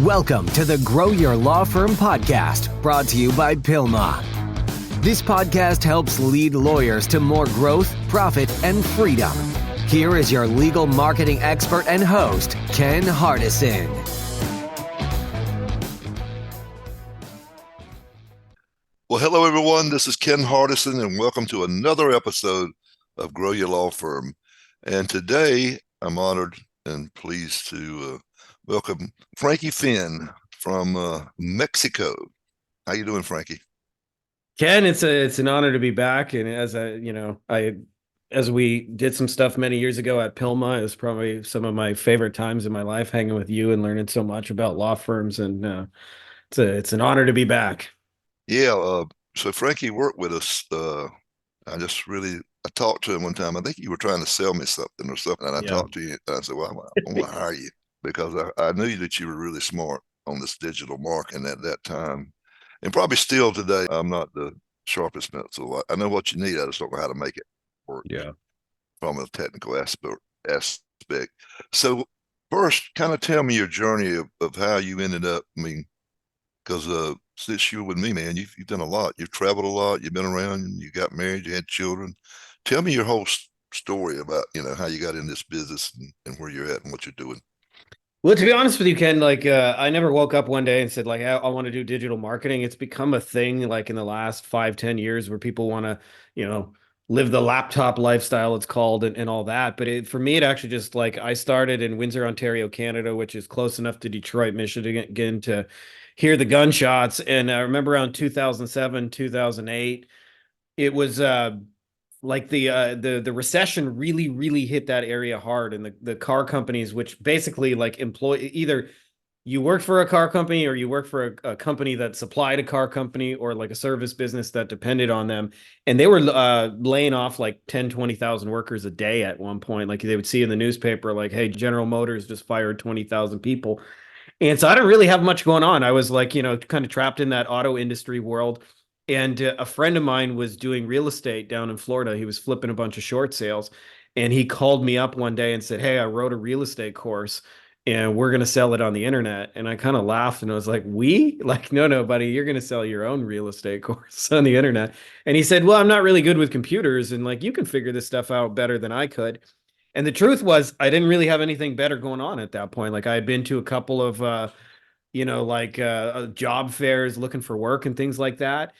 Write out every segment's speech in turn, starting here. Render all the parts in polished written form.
Welcome to the Grow Your Law Firm podcast, brought to you by Pilma. This podcast helps lead lawyers to more growth, profit, and freedom. Here is your legal marketing expert and host, Ken Hardison. Well, hello, everyone. This is Ken Hardison, and welcome to another episode of Grow Your Law Firm. And today, I'm honored and pleased to welcome Frankie Fihn from Mexico. How you doing, Frankie? Ken, it's an honor to be back. And as we did some stuff many years ago at Pilma, it was probably some of my favorite times in my life, hanging with you and learning so much about law firms. And it's an honor to be back. Yeah. So Frankie worked with us. I talked to him one time. I think you were trying to sell me something or something. And I talked to you and I said, well, I want to hire you because I knew that you were really smart on this digital marketing at that time. And probably still today. I'm not the sharpest pencil. I know what you need. I just don't know how to make it work. Yeah. From a technical aspect. So first, kind of tell me your journey of how you ended up. I mean, because since you were with me, man, you've done a lot. You've traveled a lot. You've been around. You got married. You had children. Tell me your whole story about how you got in this business and where you're at and what you're doing. Well, to be honest with you, Ken, I never woke up one day and said, I want to do digital marketing. It's become a thing in the last 5-10 years where people want to, live the laptop lifestyle, it's called, and all that. But for me, it actually just I started in Windsor, Ontario, Canada, which is close enough to Detroit, Michigan to hear the gunshots. And I remember around 2007, 2008, it was the recession really hit that area hard, and the car companies, which basically employ either you worked for a car company or you worked for a company that supplied a car company or a service business that depended on them, and they were laying off 10,000-20,000 workers a day at one point. They would see in the newspaper hey, General Motors just fired 20,000 people. And so I didn't really have much going on. I was kind of trapped in that auto industry world. And a friend of mine was doing real estate down in Florida. He was flipping a bunch of short sales. And he called me up one day and said, hey, I wrote a real estate course and we're going to sell it on the internet. And I kind of laughed and I was like, no, buddy, you're going to sell your own real estate course on the internet. And he said, well, I'm not really good with computers. And you can figure this stuff out better than I could. And the truth was, I didn't really have anything better going on at that point. I had been to a couple of, job fairs looking for work and things like that.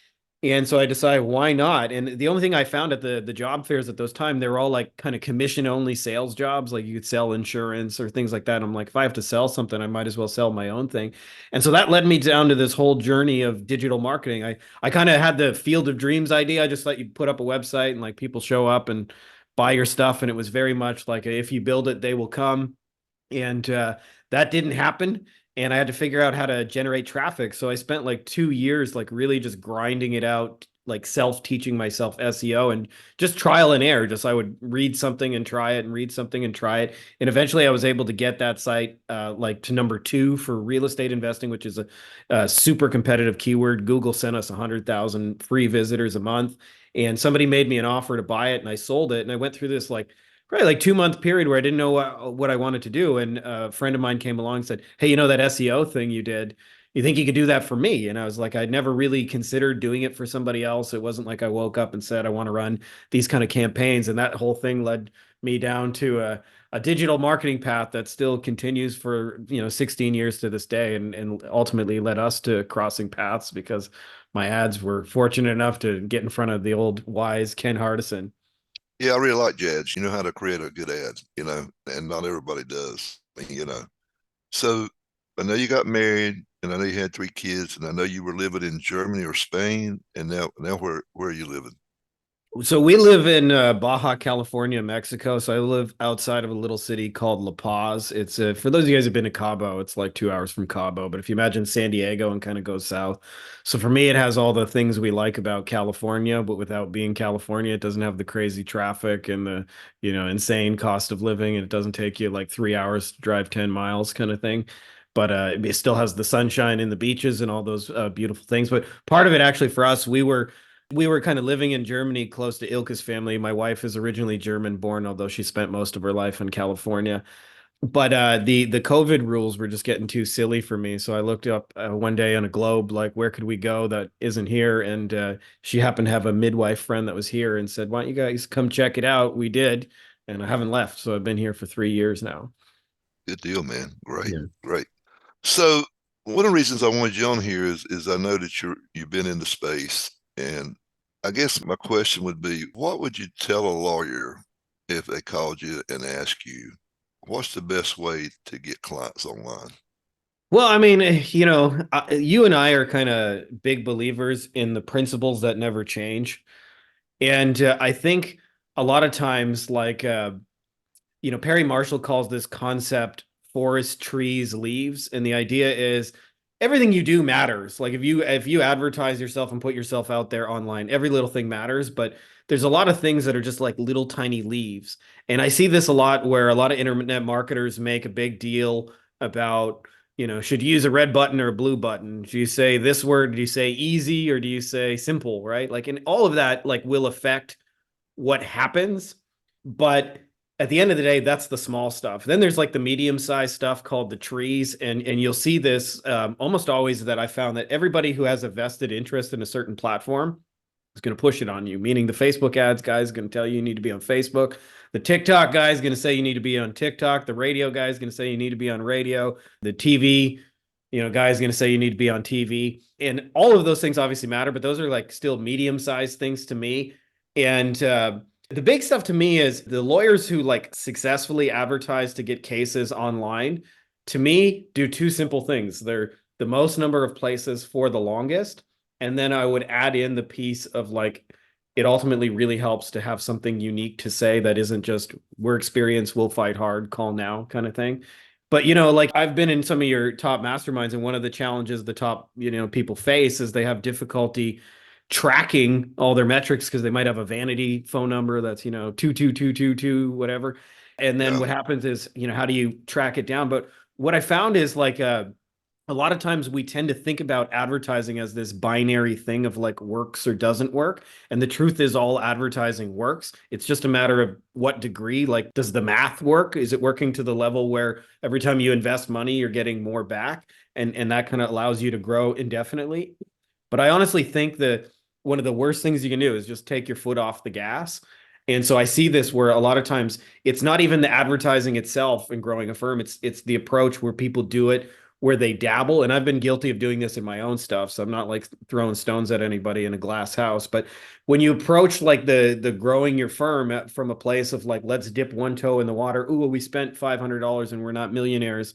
And so I decided, why not? And the only thing I found at the job fairs at those times, they were all kind of commission only sales jobs. You could sell insurance or things like that. I'm like, if I have to sell something, I might as well sell my own thing. And so that led me down to this whole journey of digital marketing. I kind of had the field of dreams idea. I just let you put up a website and people show up and buy your stuff. And it was very much if you build it, they will come. And that didn't happen. And I had to figure out how to generate traffic. So I spent 2 years, really just grinding it out, self-teaching myself SEO and just trial and error. I would read something and try it and read something and try it. And eventually I was able to get that site to number 2 for real estate investing, which is a super competitive keyword. Google sent us 100,000 free visitors a month. And somebody made me an offer to buy it and I sold it. And I went through this probably 2-month period where I didn't know what I wanted to do. And a friend of mine came along and said, hey, that SEO thing you did, you think you could do that for me? And I was I'd never really considered doing it for somebody else. It wasn't I woke up and said, I want to run these kind of campaigns. And that whole thing led me down to a digital marketing path that still continues for, 16 years to this day. And ultimately led us to crossing paths because my ads were fortunate enough to get in front of the old wise Ken Hardison. Yeah, I really like ads. You know how to create a good ad, and not everybody does, So I know you got married and I know you had 3 kids and I know you were living in Germany or Spain. And now where are you living? So we live in Baja California, Mexico. So I live outside of a little city called La Paz. It's for those of you guys who've been to Cabo, it's 2 hours from Cabo. But if you imagine San Diego and kind of go south. So for me, it has all the things we like about California, but without being California, it doesn't have the crazy traffic and the, insane cost of living. And it doesn't take you 3 hours to drive 10 miles kind of thing. But it still has the sunshine and the beaches and all those beautiful things. But part of it actually for us, we were kind of living in Germany close to Ilka's family. My wife is originally German born, although she spent most of her life in California. But the COVID rules were just getting too silly for me. So I looked up one day on a globe, like, where could we go that isn't here? And she happened to have a midwife friend that was here and said, why don't you guys come check it out? We did. And I haven't left. So I've been here for 3 years now. Good deal, man. Great, Yeah. great. So one of the reasons I wanted you on here is I know that you've been in the space, and I guess my question would be, what would you tell a lawyer if they called you and asked you, what's the best way to get clients online? Well, I mean, you and I are kind of big believers in the principles that never change. And I think a lot of times, like, Perry Marshall calls this concept forest, trees, leaves. And the idea is everything you do matters. Like if you advertise yourself and put yourself out there online, every little thing matters. But there's a lot of things that are just like little tiny leaves. And I see this a lot where a lot of internet marketers make a big deal about, should you use a red button or a blue button? Do you say this word? Do you say easy or do you say simple? Right? Like, and all of that like will affect what happens. But at the end of the day, that's the small stuff. Then there's like the medium-sized stuff called the trees, and you'll see this almost always, that I found that everybody who has a vested interest in a certain platform is going to push it on you. Meaning the Facebook ads guy is going to tell you need to be on Facebook. The TikTok guy is going to say you need to be on TikTok. The radio guy is going to say you need to be on radio. The TV, guy is going to say you need to be on TV. And all of those things obviously matter, but those are like still medium-sized things to me. And the big stuff to me is the lawyers who like successfully advertise to get cases online, to me, do two simple things. They're the most number of places for the longest. And then I would add in the piece of like, it ultimately really helps to have something unique to say that isn't just we're experienced, we'll fight hard, call now kind of thing. But, like I've been in some of your top masterminds, and one of the challenges the top, people face is they have difficulty tracking all their metrics because they might have a vanity phone number that's 22222 whatever. And then Yeah, what happens is, how do you track it down? But what I found is like a lot of times we tend to think about advertising as this binary thing of like works or doesn't work. And the truth is all advertising works. It's just a matter of what degree. Like, does the math work? Is it working to the level where every time you invest money, you're getting more back? And that kind of allows you to grow indefinitely. But I honestly think that one of the worst things you can do is just take your foot off the gas. And so I see this where a lot of times it's not even the advertising itself in growing a firm. It's the approach where people do it, where they dabble. And I've been guilty of doing this in my own stuff. So I'm not like throwing stones at anybody in a glass house. But when you approach like the growing your firm from a place of like, let's dip one toe in the water. Ooh, we spent $500 and we're not millionaires.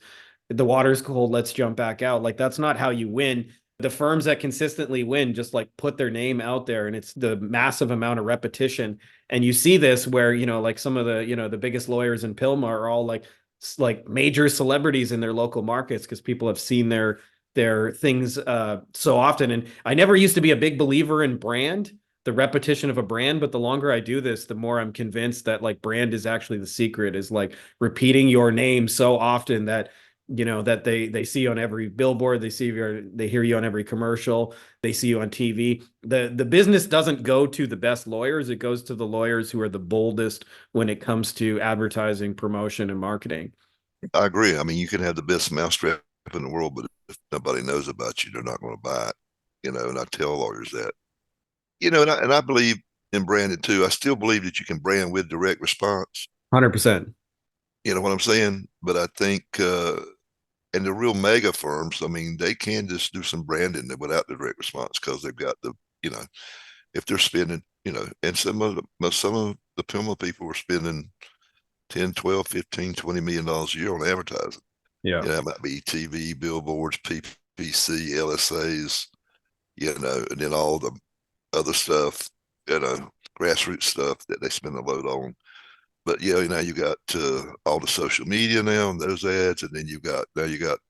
The water's cold. Let's jump back out. Like, that's not how you win. The firms that consistently win just like put their name out there, and it's the massive amount of repetition. And you see this where, like some of the, the biggest lawyers in Pilma are all like major celebrities in their local markets because people have seen their things so often. And I never used to be a big believer in brand, the repetition of a brand, but the longer I do this, the more I'm convinced that like brand is actually the secret, is like repeating your name so often that that they see you on every billboard, they hear you on every commercial, they see you on TV. The business doesn't go to the best lawyers, it goes to the lawyers who are the boldest when it comes to advertising, promotion, and marketing. I agree. I mean, you can have the best mousetrap in the world, but if nobody knows about you, they're not going to buy it. And I tell lawyers that. And I believe in branding too. I still believe that you can brand with direct response. 100%. You know what I'm saying? But I think and the real mega firms, I mean, they can just do some branding without the direct response because they've got if they're spending, and some of the Puma people were spending 10, 12, 15, $20 million a year on advertising. Yeah. It might be TV, billboards, PPC, LSAs, and then all the other stuff, grassroots stuff that they spend a load on. But now you got all the social media now and those ads, and then you got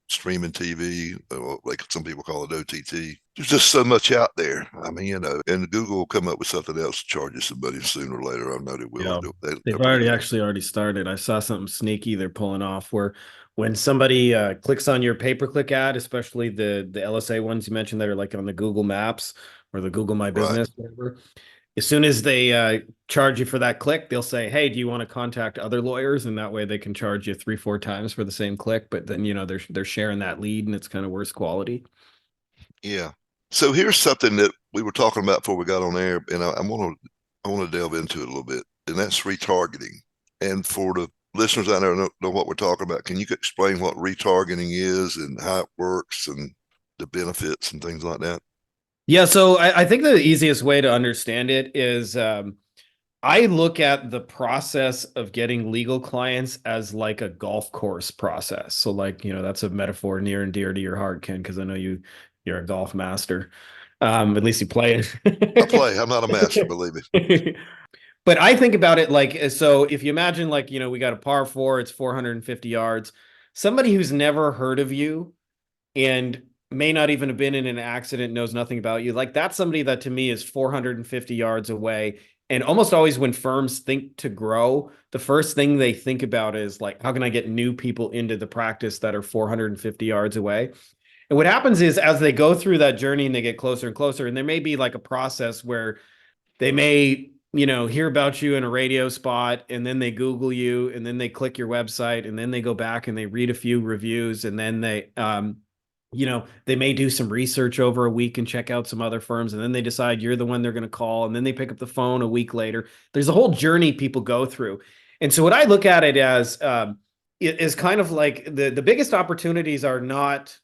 streaming TV, like some people call it OTT. There's just so much out there. I mean, and Google will come up with something else to charge you some money sooner or later. I know they will. Yeah. They've already started. I saw something sneaky they're pulling off where when somebody clicks on your pay-per-click ad, especially the LSA ones you mentioned that are like on the Google Maps or the Google My Right. Business, whatever, As soon as they charge you for that click, they'll say, hey, do you want to contact other lawyers? And that way they can charge you 3, 4 times for the same click. But then, they're sharing that lead and it's kind of worse quality. Yeah. So here's something that we were talking about before we got on air, and I want to delve into it a little bit, and that's retargeting. And for the listeners out there who know what we're talking about, can you explain what retargeting is and how it works and the benefits and things like that? Yeah, so I think the easiest way to understand it is I look at the process of getting legal clients as like a golf course process. So like, that's a metaphor near and dear to your heart, Ken, because I know you're a golf master. At least you play it. I play. I'm not a master, believe me. But I think about it like, so if you imagine like, we got a par 4, it's 450 yards. Somebody who's never heard of you and may not even have been in an accident, knows nothing about you. Like that's somebody that to me is 450 yards away. And almost always when firms think to grow, the first thing they think about is like, how can I get new people into the practice that are 450 yards away? And what happens is as they go through that journey and they get closer and closer, and there may be like a process where they may, hear about you in a radio spot and then they Google you and then they click your website and then they go back and they read a few reviews and then they may do some research over a week and check out some other firms. And then they decide you're the one they're going to call. And then they pick up the phone a week later. There's a whole journey people go through. And so what I look at it as is kind of like the biggest opportunities are not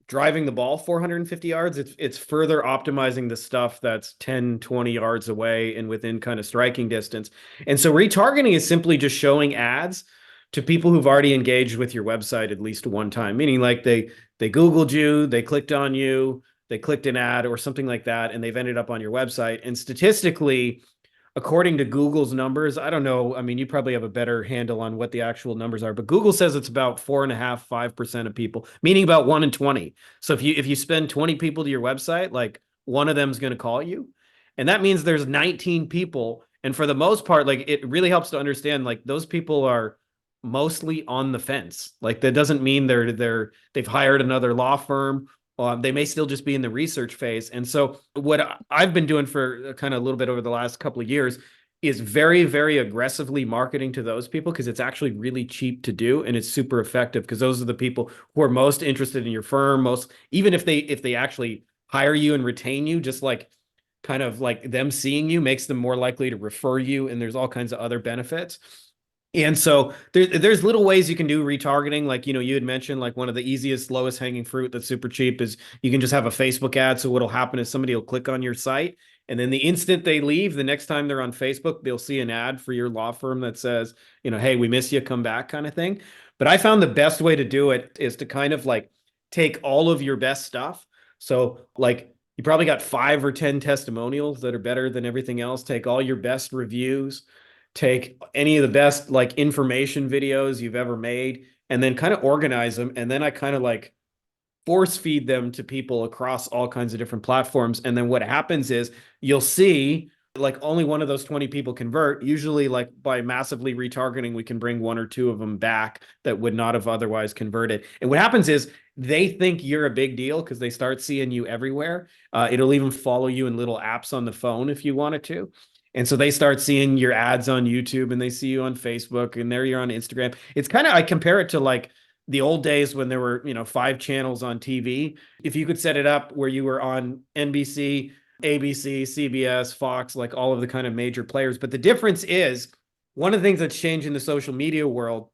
driving the ball 450 yards. It's further optimizing the stuff that's 10, 20 yards away and within kind of striking distance. And so retargeting is simply just showing ads to people who've already engaged with your website at least one time, meaning like they Googled you, they clicked on you, they clicked an ad or something like that, and they've ended up on your website. And statistically, according to Google's numbers, I don't know. I mean, you probably have a better handle on what the actual numbers are, but Google says it's about 4.5%, 5% of people, meaning about 1 in 20. So if you spend 20 people to your website, like one of them is going to call you. And that means there's 19 people. And for the most part, like it really helps to understand like those people are mostly on the fence. Like that doesn't mean they've hired another law firm. They may still just be in the research phase. And so what I've been doing for kind of a little bit over the last couple of years is very, very aggressively marketing to those people because it's actually really cheap to do and it's super effective because those are the people who are most interested in your firm. Most, even if they actually hire you and retain you, just like kind of like them seeing you makes them more likely to refer you. And there's all kinds of other benefits. And so there's little ways you can do retargeting. Like, you had mentioned like one of the easiest, lowest hanging fruit that's super cheap is you can just have a Facebook ad. So what'll happen is somebody will click on your site and then the instant they leave, the next time they're on Facebook, they'll see an ad for your law firm that says, hey, we miss you, come back kind of thing. But I found the best way to do it is to kind of like take all of your best stuff. So like you probably got 5 or 10 testimonials that are better than everything else. Take all your best reviews, take any of the best like information videos you've ever made and then kind of organize them. And then I kind of like force feed them to people across all kinds of different platforms. And then what happens is you'll see like only one of those 20 people convert. Usually like by massively retargeting, we can bring 1 or 2 of them back that would not have otherwise converted. And what happens is they think you're a big deal because they start seeing you everywhere. It'll even follow you in little apps on the phone if you wanted to. And so they start seeing your ads on YouTube and they see you on Facebook and there you're on Instagram. It's kind of, I compare it to like the old days when there were, 5 channels on TV. If you could set it up where you were on NBC, ABC, CBS, Fox, like all of the kind of major players. But the difference is one of the things that's changed in the social media world,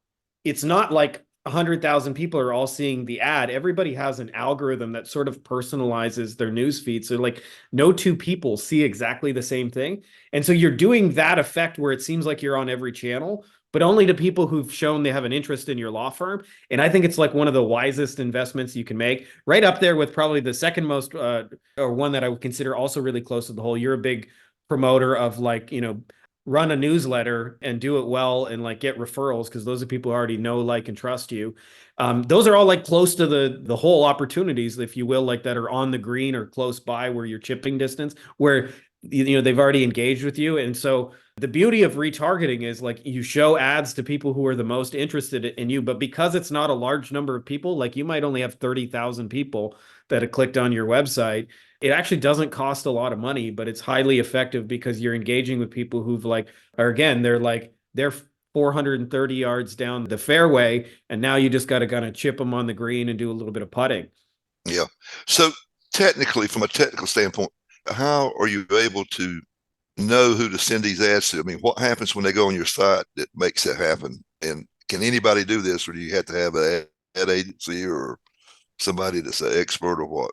it's not like 100,000 people are all seeing the ad. Everybody has an algorithm that sort of personalizes their news feed. So like no 2 people see exactly the same thing. And so you're doing that effect where it seems like you're on every channel, but only to people who've shown they have an interest in your law firm. And I think it's like one of the wisest investments you can make, right up there with probably the second most, or one that I would consider also really close to the whole. You're a big promoter of like, run a newsletter and do it well and like get referrals because those are people who already know, like, and trust you. Those are all like close to the whole opportunities, if you will, like that are on the green or close by where you're chipping distance, where they've already engaged with you. And so the beauty of retargeting is like you show ads to people who are the most interested in you, but because it's not a large number of people, like you might only have 30,000 people that have clicked on your website. it actually doesn't cost a lot of money, but it's highly effective because you're engaging with people who've like, or again, they're 430 yards down the fairway, and now you just got to kind of chip them on the green and do a little bit of putting. Yeah. So technically, from a technical standpoint, how are you able to know who to send these ads to? I mean, what happens when they go on your site that makes it happen? And can anybody do this, or do you have to have an ad agency or somebody that's an expert or what?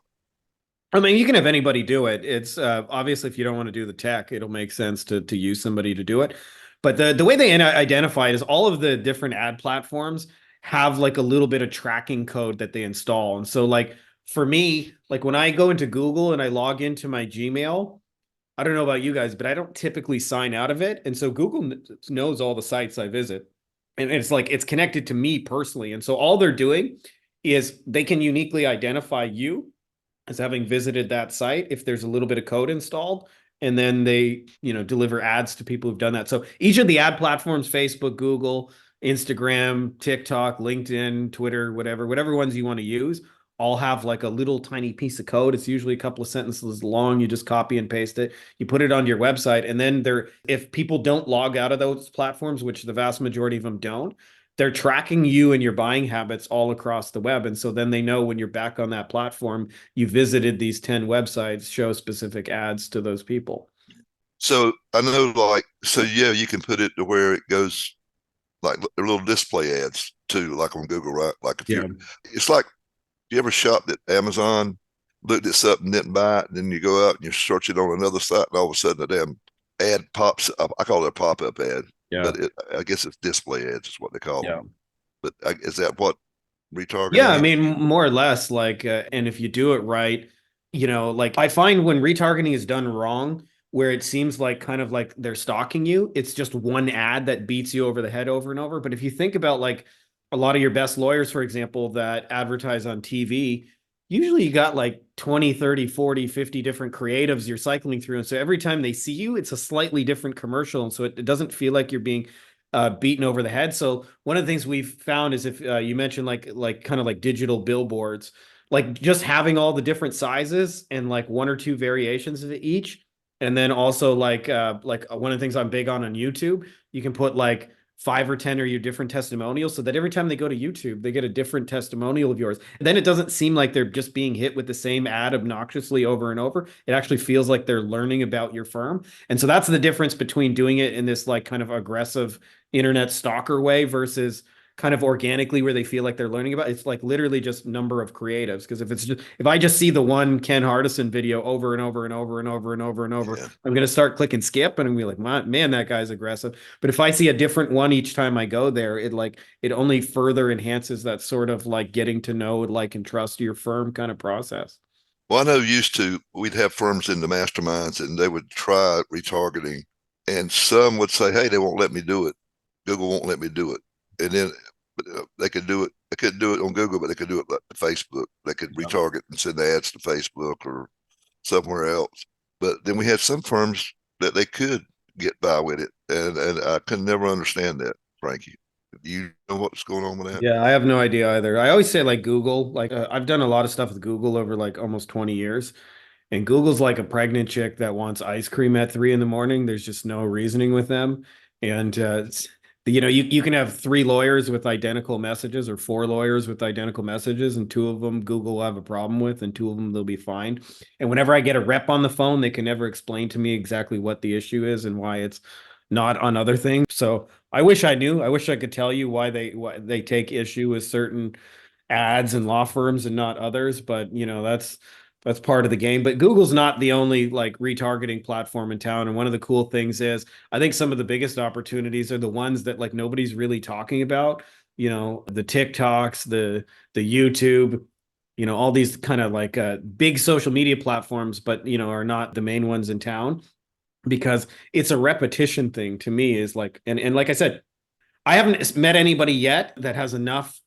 I mean, you can have anybody do it. It's obviously if you don't want to do the tech, it'll make sense to use somebody to do it. But the way they identify it is all of the different ad platforms have like a little bit of tracking code that they install. And so like for me, like when I go into Google and I log into my Gmail, I don't know about you guys, but I don't typically sign out of it. And so Google knows all the sites I visit. And it's like it's connected to me personally. And so all they're doing is they can uniquely identify you as having visited that site if there's a little bit of code installed, and then they deliver ads to people who've done that. So each of the ad platforms, Facebook, Google, Instagram, TikTok, LinkedIn, Twitter, whatever ones you want to use, all have like a little tiny piece of code. It's usually a couple of sentences long. You just copy and paste it, you put it on your website, and then if people don't log out of those platforms, which the vast majority of them don't, they're tracking you and your buying habits all across the web. And so then they know when you're back on that platform, you visited these 10 websites, show specific ads to those people. So I know, like, so yeah, you can put it to where it goes like little display ads too, like on Google, right? Like it's like, you ever shopped at Amazon, looked at something, didn't buy it, and then you go out and you search it on another site, and all of a sudden a damn ad pops up. I call it a pop-up ad. Yeah. But I guess it's display ads is what they call them. But is that what retargeting Yeah, I is? mean, more or less, like, and if you do it right, like I find when retargeting is done wrong, where it seems like kind of like they're stalking you, it's just one ad that beats you over the head over and over. But if you think about like a lot of your best lawyers, for example, that advertise on TV, usually you got like 20, 30, 40, 50 different creatives you're cycling through. And so every time they see you, it's a slightly different commercial. And so it doesn't feel like you're being beaten over the head. So one of the things we've found is if you mentioned like kind of like digital billboards, like just having all the different sizes and like one or two variations of each. And then also like one of the things I'm big on YouTube, you can put like 5 or 10 of your different testimonials so that every time they go to YouTube, they get a different testimonial of yours. And then it doesn't seem like they're just being hit with the same ad obnoxiously over and over. It actually feels like they're learning about your firm. And so that's the difference between doing it in this like kind of aggressive internet stalker way versus kind of organically where they feel like they're learning about. It's like literally just number of creatives. Because if I just see the one Ken Hardison video over and over and over and over and over and over, I'm going to start clicking skip and I'm going to be like, man, that guy's aggressive. But if I see a different one each time I go there, it only further enhances that sort of like getting to know, like, and trust your firm kind of process. Well, I know we'd have firms in the masterminds and they would try retargeting, and some would say, hey, they won't let me do it. Google won't let me do it. And then they could do it. They couldn't do it on Google, but they could do it like Facebook. They could retarget and send ads to Facebook or somewhere else. But then we had some firms that they could get by with it, and I could never understand that, Frankie. Do you know what's going on with that? Yeah, I have no idea either. I always say like Google, like I've done a lot of stuff with Google over like almost 20 years. And Google's like a pregnant chick that wants ice cream at 3 in the morning. There's just no reasoning with them. And you can have 3 lawyers with identical messages or 4 lawyers with identical messages, and 2 of them Google will have a problem with, and 2 of them they'll be fine. And whenever I get a rep on the phone, they can never explain to me exactly what the issue is and why it's not on other things. So I wish I knew. I wish I could tell you why they take issue with certain ads and law firms and not others, but that's part of the game. But Google's not the only like retargeting platform in town. And one of the cool things is I think some of the biggest opportunities are the ones that like nobody's really talking about, the TikToks, the YouTube, all these kind of like big social media platforms, but are not the main ones in town, because it's a repetition thing to me is like, and like I said, I haven't met anybody yet that has enough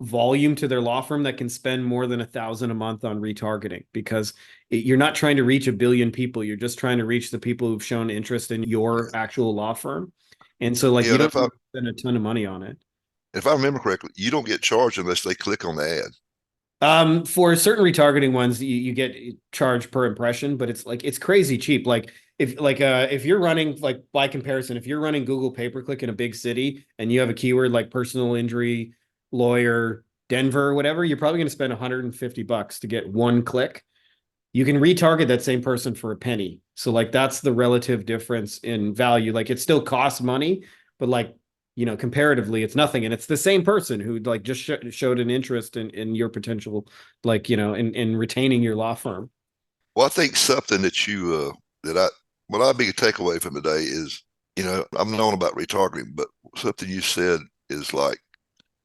volume to their law firm that can spend more than $1,000 a month on retargeting, because you're not trying to reach 1 billion people. You're just trying to reach the people who've shown interest in your actual law firm. And so like you don't spend a ton of money on it. If I remember correctly, you don't get charged unless they click on the ad. For certain retargeting ones, you get charged per impression, but it's crazy cheap. Like if you're running, like, by comparison, if you're running Google pay-per-click in a big city and you have a keyword like personal injury lawyer Denver or whatever, you're probably going to spend $150 to get one click. You can retarget that same person for a penny. So like that's the relative difference in value. Like it still costs money, but like, comparatively it's nothing. And it's the same person who like just showed an interest in your potential, like, in retaining your law firm. Well, I think something that what I big takeaway from today is, I'm known about retargeting, but something you said is like,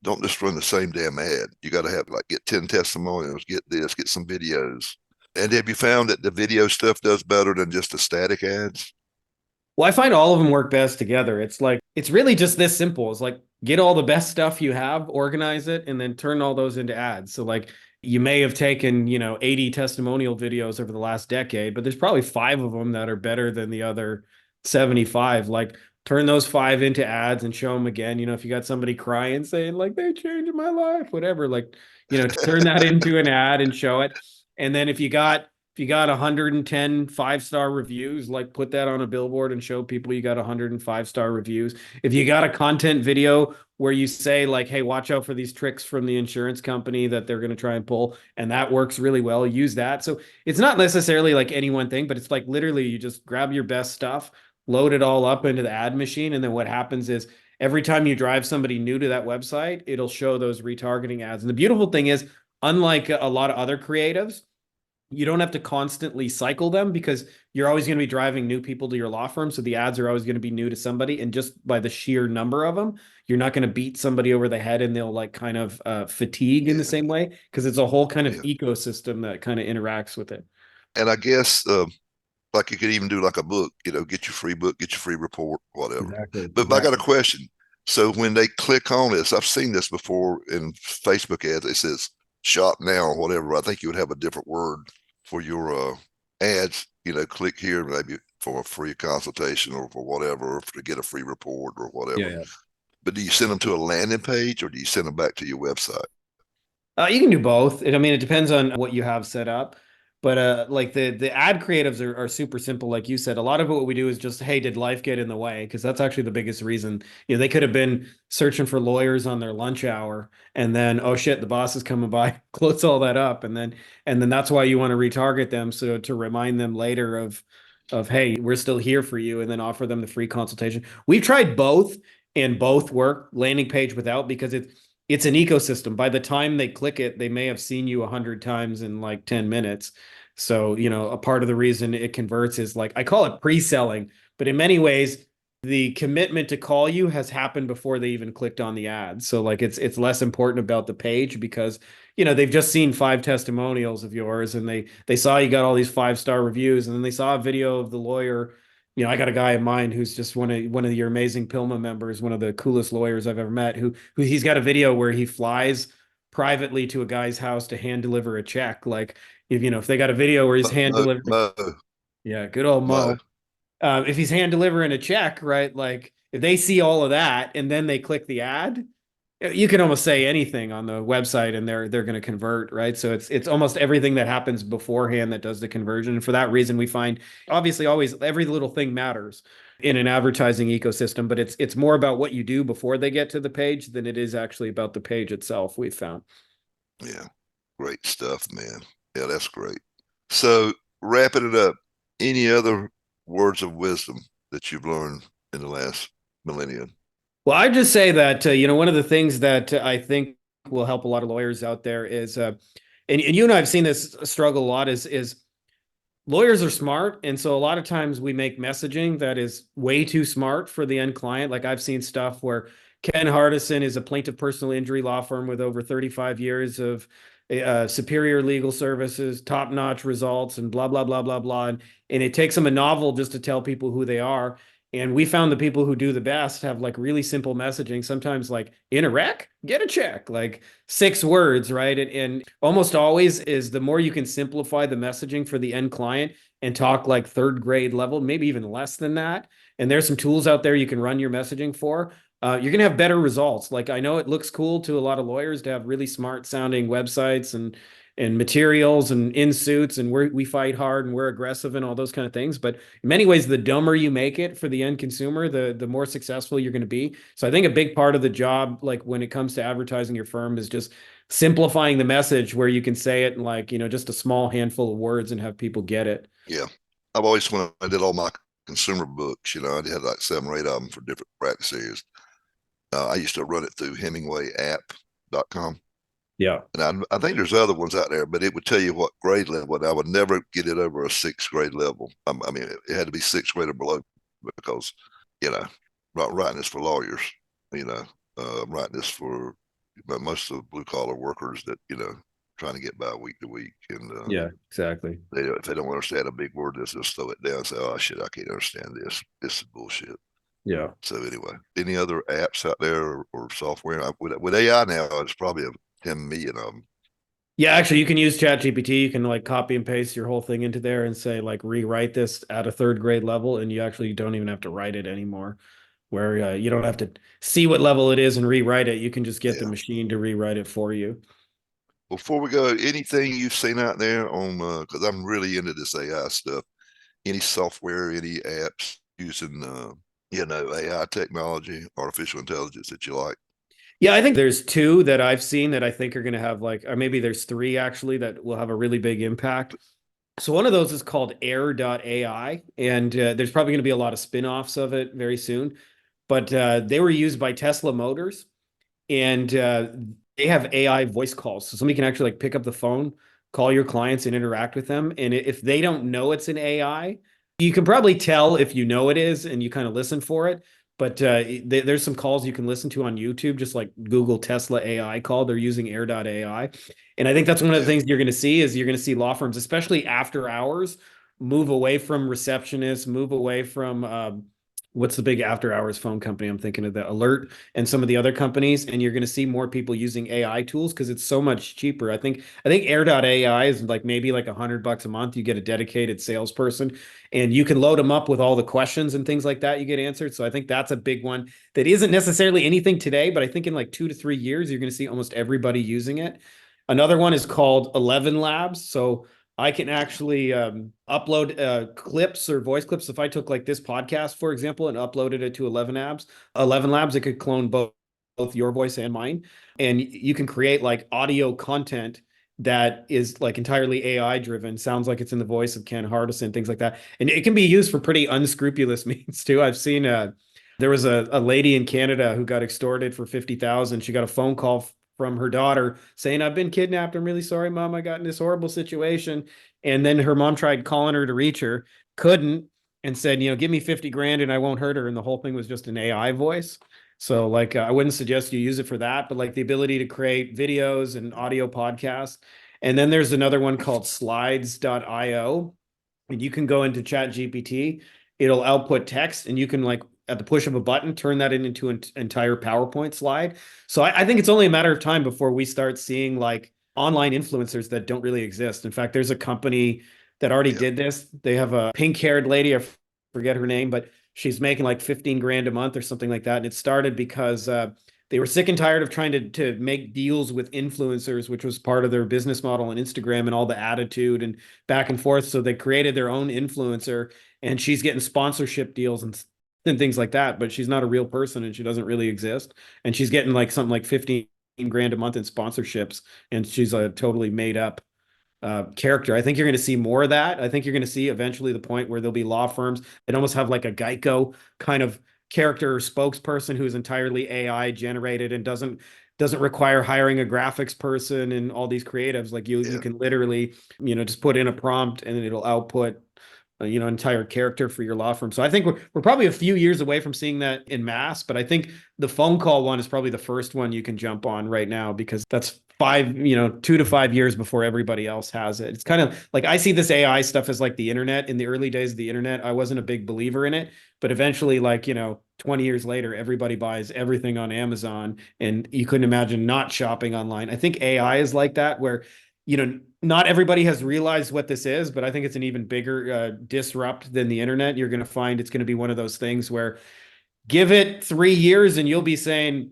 don't just run the same damn ad. You got to have like get 10 testimonials, get this, get some videos. And have you found that the video stuff does better than just the static ads? Well, I find all of them work best together. It's like, it's really just this simple. It's like, get all the best stuff you have, organize it, and then turn all those into ads. So like you may have taken, 80 testimonial videos over the last decade, but there's probably 5 of them that are better than the other 75. Like turn those 5 into ads and show them again. If you got somebody crying saying like, they changed my life, whatever, like, turn that into an ad and show it. And then if you got 110 5-star reviews, like put that on a billboard and show people you got 105-star reviews. If you got a content video where you say like, hey, watch out for these tricks from the insurance company that they're going to try and pull, and that works really well, use that. So it's not necessarily like any one thing, but it's like literally you just grab your best stuff, load it all up into the ad machine. And then what happens is every time you drive somebody new to that website, it'll show those retargeting ads. And the beautiful thing is, unlike a lot of other creatives, you don't have to constantly cycle them because you're always going to be driving new people to your law firm. So the ads are always going to be new to somebody. And just by the sheer number of them, you're not going to beat somebody over the head and they'll like kind of fatigue in the same way, because it's a whole kind of ecosystem that kind of interacts with it. And I guess like you could even do like a book, get your free book, get your free report, whatever. Exactly. But I got a question. So when they click on this, I've seen this before in Facebook ads. It says shop now or whatever. I think you would have a different word for your ads. Click here maybe for a free consultation or for whatever, or to get a free report or whatever. Yeah. But do you send them to a landing page or do you send them back to your website? You can do both. I mean, it depends on what you have set up. But like the ad creatives are super simple. Like you said, a lot of what we do is just, hey, did life get in the way? Because that's actually the biggest reason. They could have been searching for lawyers on their lunch hour, and then, oh shit, the boss is coming by, close all that up, and then that's why you want to retarget them, so to remind them later of hey, we're still here for you, and then offer them the free consultation. We've tried both, and both work. Landing page without, because it's an ecosystem. By the time they click it, they may have seen you 100 times in like 10 minutes. So, a part of the reason it converts is, like, I call it pre-selling, but in many ways, the commitment to call you has happened before they even clicked on the ad. So like it's less important about the page, because, they've just seen 5 testimonials of yours, and they saw you got all these 5-star reviews, and then they saw a video of the lawyer. I got a guy in mind who's just one of your amazing Pilma members, one of the coolest lawyers I've ever met, who he's got a video where he flies privately to a guy's house to hand deliver a check. Like, if they got a video where he's hand delivering, yeah, good old Mo. If he's hand delivering a check, right? Like if they see all of that and then they click the ad, you can almost say anything on the website and they're going to convert, right? So it's almost everything that happens beforehand that does the conversion. And for that reason, we find, obviously, always every little thing matters in an advertising ecosystem, but it's more about what you do before they get to the page than it is actually about the page itself, we've found. Yeah, great stuff, man. Yeah, that's great. So wrapping it up, any other words of wisdom that you've learned in the last millennium? Well, I just say that, one of the things that I think will help a lot of lawyers out there is, and you and I have seen this struggle a lot, is lawyers are smart. And so a lot of times we make messaging that is way too smart for the end client. Like I've seen stuff where Ken Hardison is a plaintiff personal injury law firm with over 35 years of superior legal services, top-notch results, and blah, blah, blah, blah, blah. And it takes them a novel just to tell people who they are. And we found the people who do the best have like really simple messaging, sometimes like, in a wreck, get a check, like 6 words, right? And almost always is, the more you can simplify the messaging for the end client and talk like 3rd grade level, maybe even less than that. And there's some tools out there you can run your messaging for. you're going to have better results. Like I know it looks cool to a lot of lawyers to have really smart sounding websites and materials and in suits and we fight hard and we're aggressive and all those kind of things. But in many ways, the dumber you make it for the end consumer, the more successful you're going to be. So I think a big part of the job, like when it comes to advertising your firm, is just simplifying the message where you can say it in like, just a small handful of words and have people get it. Yeah. I've always, when I did all my consumer books, I had like 7 or 8 of them for different practice areas. I used to run it through HemingwayApp.com. Yeah. And I think there's other ones out there, but it would tell you what grade level. And I would never get it over a 6th grade level. I mean, it had to be 6th grade or below because, writing this for lawyers, writing this for most of the blue collar workers that, trying to get by week to week. And yeah, exactly. if they don't understand a big word, they'll just throw it down and say, oh, shit, I can't understand this. This is bullshit. Yeah. So anyway, any other apps out there or software? With AI now, it's probably 10 million of them. Yeah, actually, you can use ChatGPT. You can like copy and paste your whole thing into there and say like rewrite this at a 3rd grade level, and you actually don't even have to write it anymore. Where you don't have to see what level it is and rewrite it. You can just get the machine to rewrite it for you. Before we go, anything you've seen out there on because I'm really into this AI stuff. Any software, any apps using AI technology, artificial intelligence that you like? Yeah, I think there's 2 that I've seen that I think are going to have or maybe there's 3 actually that will have a really big impact. So one of those is called Air.ai, and there's probably going to be a lot of spin-offs of it very soon. But they were used by Tesla Motors, and they have AI voice calls. So somebody can actually pick up the phone, call your clients and interact with them. And if they don't know it's an AI, you can probably tell if you know it is and you kind of listen for it. But there's some calls you can listen to on YouTube, just like Google Tesla AI call. They're using Air.ai. And I think that's one of the things you're going to see is you're going to see law firms, especially after hours, move away from receptionists, move away from what's the big after hours phone company? I'm thinking of the Alert and some of the other companies, and you're going to see more people using AI tools because it's so much cheaper. I think Air.ai is maybe $100 a month. You get a dedicated salesperson, and you can load them up with all the questions and things like that you get answered. So I think that's a big one that isn't necessarily anything today, but I think in 2 to 3 years you're going to see almost everybody using it. Another one is called 11 Labs. So I can actually upload clips or voice clips. If I took this podcast, for example, and uploaded it to 11 Labs, it could clone both your voice and mine. And you can create audio content that is entirely AI driven. Sounds like it's in the voice of Ken Hardison, things like that. And it can be used for pretty unscrupulous means too. I've seen there was a lady in Canada who got extorted for 50,000. She got a phone call from her daughter saying, I've been kidnapped. I'm really sorry, Mom. I got in this horrible situation. And then her mom tried calling her to reach her, couldn't, and said, give me 50 grand and I won't hurt her. And the whole thing was just an AI voice. So I wouldn't suggest you use it for that, but the ability to create videos and audio podcasts. And then there's another one called slides.io. And you can go into Chat GPT, it'll output text, and you can at the push of a button, turn that into an entire PowerPoint slide. So I think it's only a matter of time before we start seeing online influencers that don't really exist. In fact, there's a company that already did this. They have a pink-haired lady, I forget her name, but she's making 15 grand a month or something like that. And it started because they were sick and tired of trying to make deals with influencers, which was part of their business model on Instagram and all the attitude and back and forth. So they created their own influencer, and she's getting sponsorship deals and things like that, but she's not a real person and she doesn't really exist. And she's getting something like 15 grand a month in sponsorships, and she's a totally made up character. I think you're going to see more of that. I think you're going to see eventually the point where there'll be law firms that almost have a Geico kind of character or spokesperson who's entirely AI generated and doesn't require hiring a graphics person and all these creatives. You can literally, just put in a prompt and it'll output entire character for your law firm. So I think we're probably a few years away from seeing that in mass, but I think the phone call one is probably the first one you can jump on right now, because that's 2 to 5 years before everybody else has it. It's kind of I see this AI stuff as the internet. In the early days of the internet, I wasn't a big believer in it, but eventually 20 years later, everybody buys everything on Amazon, and you couldn't imagine not shopping online. I think AI is like that, where not everybody has realized what this is, but I think it's an even bigger disrupt than the internet. You're going to find it's going to be one of those things where Give it 3 years and you'll be saying,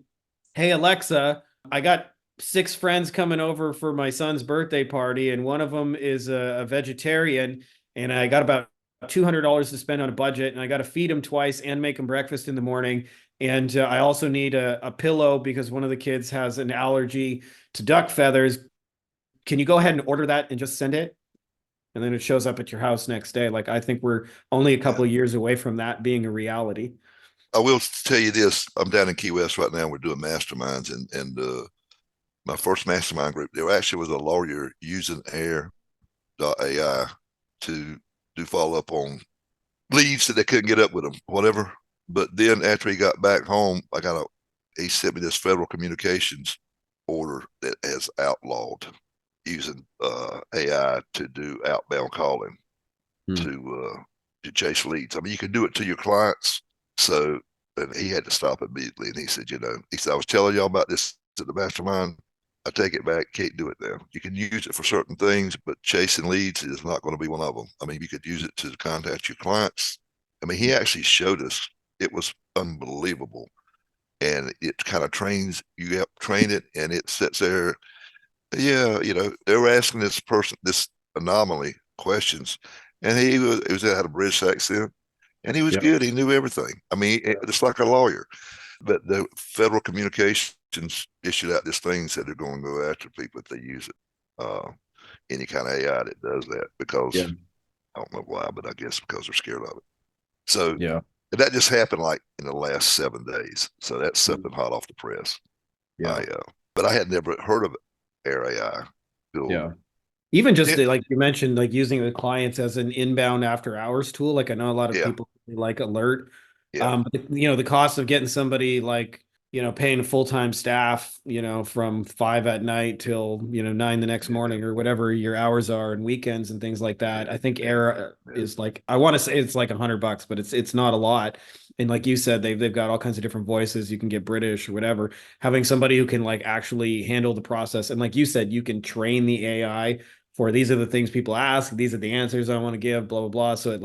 hey, Alexa, I got 6 friends coming over for my son's birthday party, and one of them is a vegetarian, and I got about $200 to spend on a budget, and I got to feed him twice and make him breakfast in the morning. And I also need a pillow because one of the kids has an allergy to duck feathers. Can you go ahead and order that and just send it? And then it shows up at your house next day. Like, I think we're only a couple of years away from that being a reality. I will tell you this. I'm down in Key West right now. We're doing masterminds, and my first mastermind group, there actually was a lawyer using Air.ai to do follow up on leads that they couldn't get up with them, whatever. But then after he got back home, he sent me this federal communications order that has outlawed using AI to do outbound calling to chase leads. I mean, you can do it to your clients. So, and he had to stop immediately. And he said, I was telling y'all about this at the mastermind. I take it back. Can't do it now. You can use it for certain things, but chasing leads is not going to be one of them. I mean, you could use it to contact your clients. I mean, he actually showed us. It was unbelievable. And it kind of trains, you have train it, and it sits there. Yeah, they were asking this person, this anomaly questions, and he had a British accent, and he was good. He knew everything. I mean, it's like a lawyer. But the Federal Communications issued out this thing, said they're going to go after people if they use it. Any kind of AI that does that, because I don't know why, but I guess because they're scared of it. So that just happened like in the last 7 days. So that's something hot off the press. But I had never heard of Air AI. Even just like you mentioned, like using the clients as an inbound after hours tool. Like, I know a lot of people like Alert. But the cost of getting somebody like, paying a full-time staff, from 5 at night till, 9 the next morning, or whatever your hours are, and weekends and things like that. I think Air is like, I want to say it's like $100, but it's not a lot. And like you said, they've got all kinds of different voices. You can get British or whatever. Having somebody who can like actually handle the process. And like you said, you can train the AI for, these are the things people ask, these are the answers I want to give, blah, blah, blah. So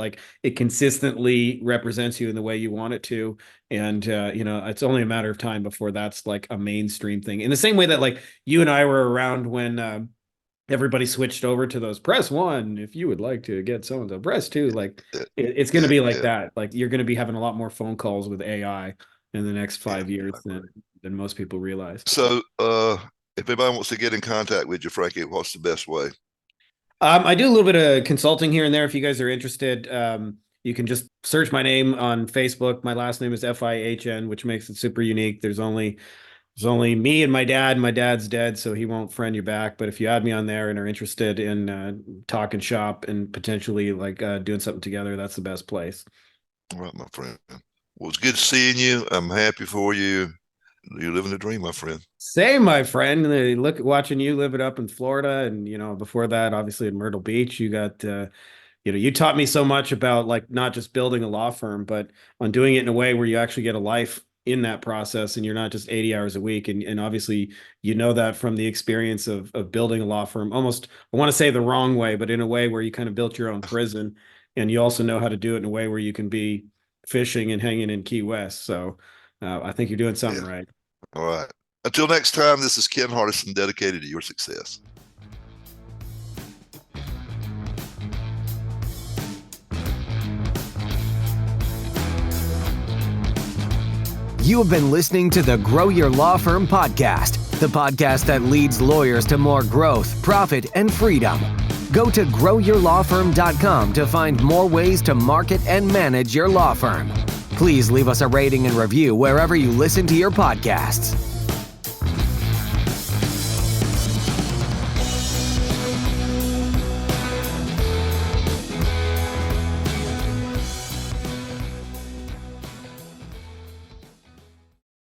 it consistently represents you in the way you want it to. And, it's only a matter of time before that's like a mainstream thing. In the same way that like you and I were around when everybody switched over to those press 1 if you would like to get someone to press 2. Like it's going to be like that. Like, you're going to be having a lot more phone calls with AI in the next 5 years than most people realize. So if anybody wants to get in contact with you, Frankie, what's the best way? I do a little bit of consulting here and there. If you guys are interested, you can just search my name on Facebook. My last name is Fihn, which makes it super unique. There's only me and my dad. My dad's dead, so he won't friend you back. But if you add me on there and are interested in talking shop and potentially like doing something together, that's the best place. All right, my friend. Well, it's good seeing you. I'm happy for you. You're living the dream, my friend. Same, my friend. Watching you live it up in Florida, and before that, obviously in Myrtle Beach, you got you taught me so much about like not just building a law firm, but on doing it in a way where you actually get a life in that process, and you're not just 80 hours a week. And obviously, that from the experience of building a law firm, almost, I want to say the wrong way, but in a way where you kind of built your own prison, and you also know how to do it in a way where you can be fishing and hanging in Key West. So I think you're doing something right. All right. Until next time, this is Ken Hardison, dedicated to your success. You have been listening to the Grow Your Law Firm podcast, the podcast that leads lawyers to more growth, profit, and freedom. Go to growyourlawfirm.com to find more ways to market and manage your law firm. Please leave us a rating and review wherever you listen to your podcasts.